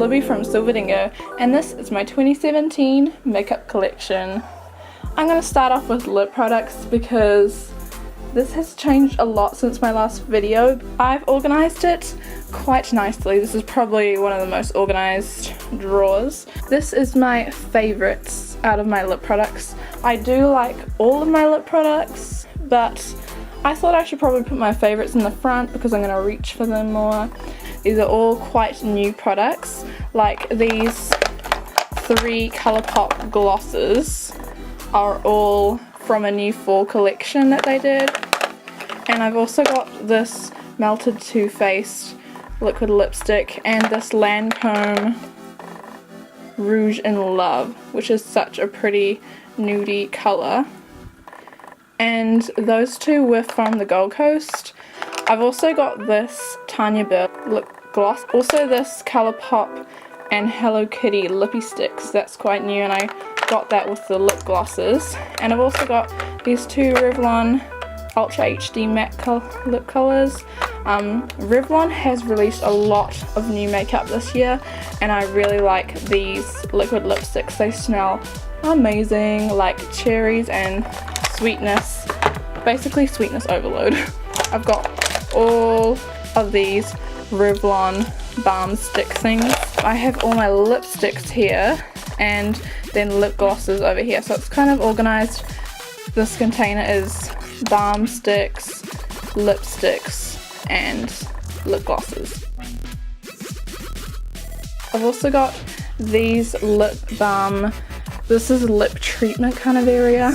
Libby from Silverdingo, and this is my 2017 makeup collection. I'm going to start off with lip products because this has changed a lot since my last video. I've organised it quite nicely. This is probably one of the most organised drawers. This is my favourites out of my lip products. I do like all of my lip products, but I thought I should probably put my favourites in the front because I'm going to reach for them more. These are all quite new products, like these 3 Colourpop glosses are all from a new fall collection that they did. And I've also got this melted Too Faced liquid lipstick and this Lancome Rouge in Love, which is such a pretty nudie colour. And those two were from the Gold Coast. I've also got this Tanya Burr lip gloss, also this Colourpop and Hello Kitty lippy sticks. That's quite new, and I got that with the lip glosses. And I've also got these 2 Revlon Ultra HD matte lip colours. Revlon has released a lot of new makeup this year, and I really like these liquid lipsticks. They smell amazing, like cherries and sweetness, basically sweetness overload. I've got all of these Revlon balm stick things. I have all my lipsticks here and then lip glosses over here, so it's kind of organised. This container is balm sticks, lipsticks and lip glosses. I've also got these lip balm. This is lip treatment kind of area.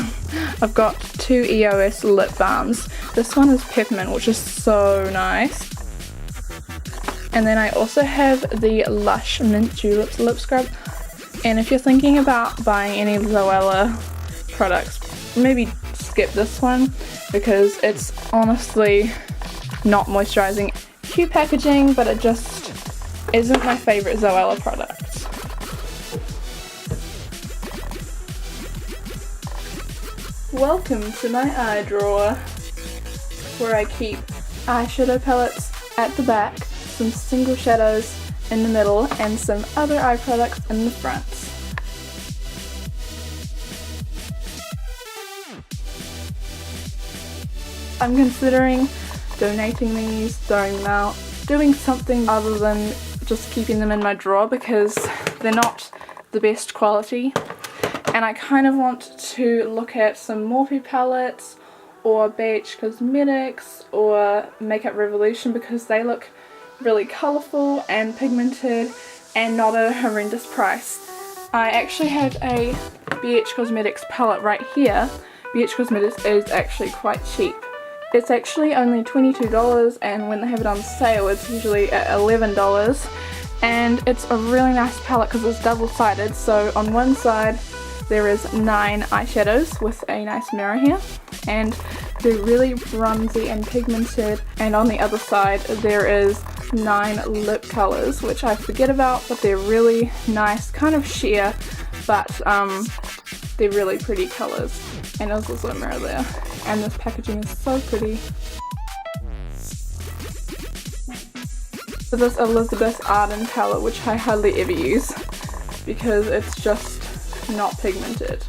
I've got 2 EOS lip balms. This one is peppermint, which is so nice. And then I also have the Lush Mint Juleps lip scrub. And if you're thinking about buying any Zoella products, maybe skip this one because it's honestly not moisturizing. Cute packaging, but it just isn't my favorite Zoella product. Welcome to my eye drawer, where I keep eyeshadow palettes at the back, some single shadows in the middle, and some other eye products in the front. I'm considering donating these, throwing them out, doing something other than just keeping them in my drawer because they're not the best quality. And I kind of want to look at some Morphe palettes or BH Cosmetics or Makeup Revolution because they look really colourful and pigmented and not a horrendous price. I actually have a BH Cosmetics palette right here. BH Cosmetics is actually quite cheap. It's actually only $22, and when they have it on sale it's usually at $11. And it's a really nice palette because it's double-sided, so on one side there is 9 eyeshadows with a nice mirror here, and they're really bronzy and pigmented, and on the other side there is 9 lip colours, which I forget about, but they're really nice, kind of sheer, but they're really pretty colours. And there's also a mirror there, and this packaging is so pretty. So this Elizabeth Arden palette, which I hardly ever use because it's just not pigmented.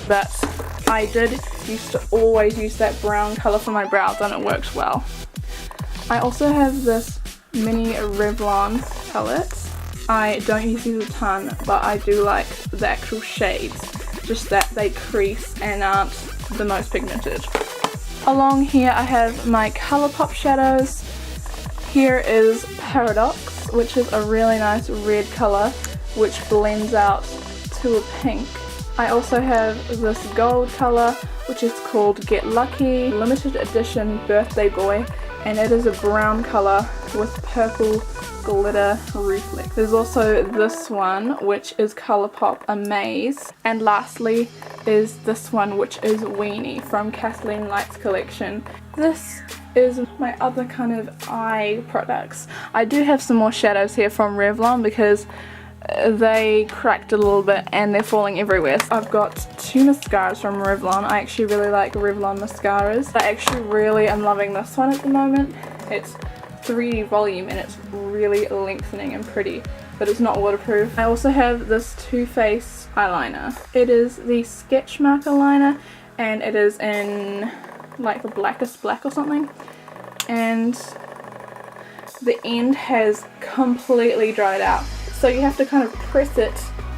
But I did used to always use that brown colour for my brows, and it worked well. I also have this mini Revlon palette. I don't use these a ton, but I do like the actual shades, just that they crease and aren't the most pigmented. Along here I have my Colourpop shadows. Here is Paradox, which is a really nice red colour which blends out to a pink. I also have this gold colour which is called Get Lucky limited edition birthday boy, and it is a brown colour with purple glitter reflex. There's also this one which is Colourpop Amaze, and lastly is this one which is Weenie from Kathleen Light's collection. This is my other kind of eye products. I do have some more shadows here from Revlon because they cracked a little bit and they're falling everywhere. So I've got 2 mascaras from Revlon. I actually really like Revlon mascaras. I actually really am loving this one at the moment. It's 3D volume and it's really lengthening and pretty, but it's not waterproof. I also have this Too Faced eyeliner. It is the Sketch Marker liner and it is in like the blackest black or something, and the end has completely dried out, so you have to kind of press it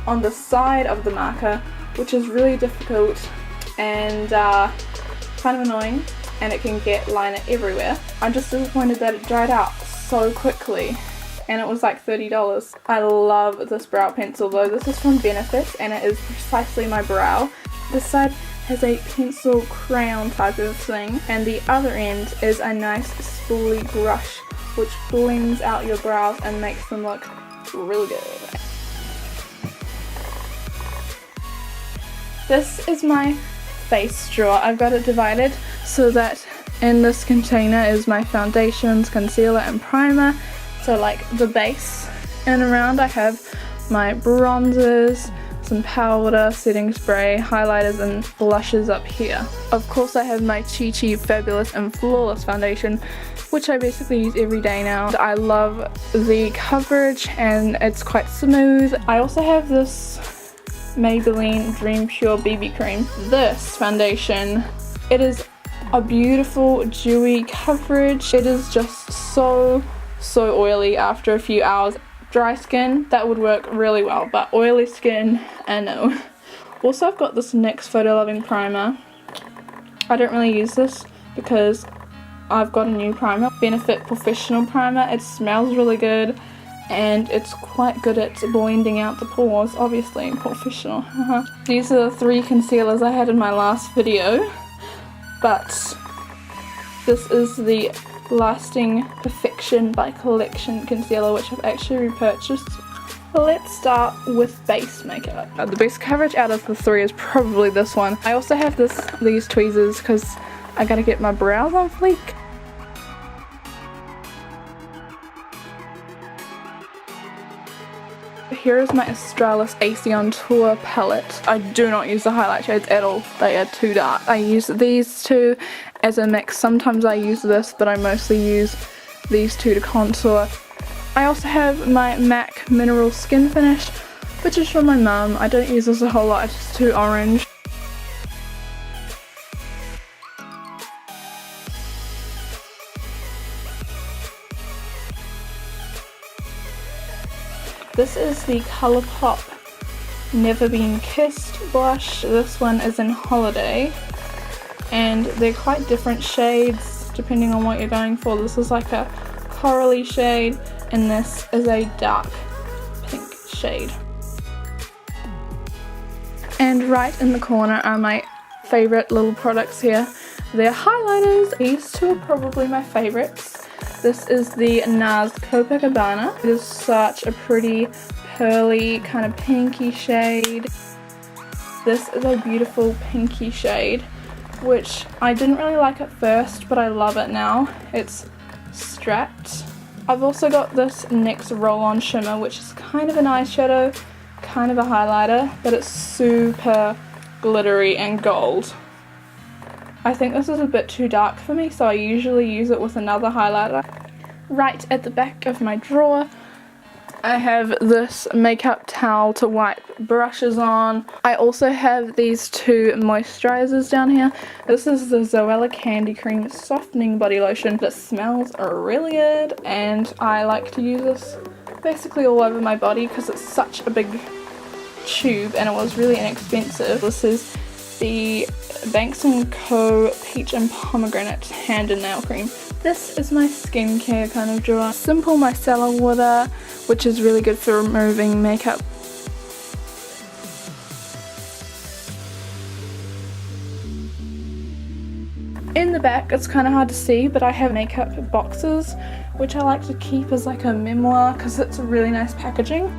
on the side of the marker, which is really difficult and kind of annoying, and it can get liner everywhere. I'm just disappointed that it dried out so quickly, and it was like $30. I love this brow pencil though. This is from Benefit and it is precisely my brow. This side has a pencil crayon type of thing, and the other end is a nice spoolie brush which blends out your brows and makes them look really good. This is my face drawer. I've got it divided so that in this container is my foundations, concealer and primer, so like the base, and around I have my bronzers, some powder, setting spray, highlighters and blushes up here. Of course I have my Chi Chi Fabulous and Flawless foundation, which I basically use every day now. I love the coverage and it's quite smooth. I also have this Maybelline Dream Pure BB cream. This foundation, it is a beautiful dewy coverage. It is just so oily after a few hours. Dry skin, that would work really well, but oily skin, no. Also I've got this NYX Photo Loving primer. I don't really use this because I've got a new primer, Benefit Professional Primer. It smells really good and it's quite good at blending out the pores, obviously professional. These are the 3 concealers I had in my last video, but this is the Lasting Perfection by Collection concealer, which I've actually repurchased. Let's start with base makeup. The best coverage out of the 3 is probably this one. I also have these tweezers because I gotta get my brows on fleek. Here is my Australis AC on Tour palette. I do not use the highlight shades at all. They are too dark. I use these two as a mix. Sometimes I use this, but I mostly use these two to contour. I also have my MAC Mineral Skin Finish, which is from my mum. I don't use this a whole lot, it's just too orange. This is the Colourpop Never Been Kissed blush. This one is in Holiday, and they're quite different shades depending on what you're going for. This is like a corally shade and this is a dark pink shade. And right in the corner are my favourite little products here. They're highlighters. These two are probably my favourites. This is the NARS Copacabana. It is such a pretty pearly kind of pinky shade. This is a beautiful pinky shade, which I didn't really like at first, but I love it now. It's strapped. I've also got this NYX Roll-On Shimmer, which is kind of an eyeshadow, kind of a highlighter, but it's super glittery and gold. I think this is a bit too dark for me, so I usually use it with another highlighter. Right at the back of my drawer, I have this makeup towel to wipe brushes on. I also have these 2 moisturizers down here. This is the Zoella Candy Cream Softening Body Lotion. It smells really good, and I like to use this basically all over my body because it's such a big tube and it was really inexpensive. This is the Banks & Co. Peach and Pomegranate Hand and Nail Cream. This is my skincare kind of drawer. Simple micellar water, which is really good for removing makeup. In the back, it's kind of hard to see, but I have makeup boxes, which I like to keep as like a memoir because it's a really nice packaging.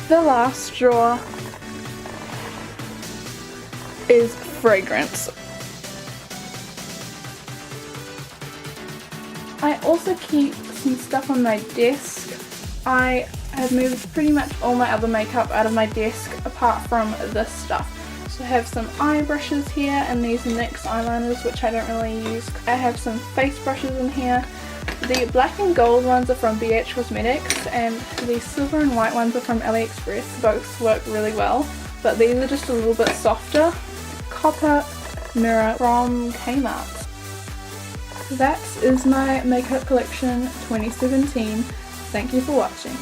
The last drawer is fragrance. I also keep some stuff on my desk. I have moved pretty much all my other makeup out of my desk apart from this stuff. also have some eye brushes here and these NYX eyeliners, which I don't really use. I have some face brushes in here. The black and gold ones are from BH Cosmetics and the silver and white ones are from AliExpress. Both work really well, but these are just a little bit softer. Copper mirror from Kmart. That is my makeup collection 2017. Thank you for watching.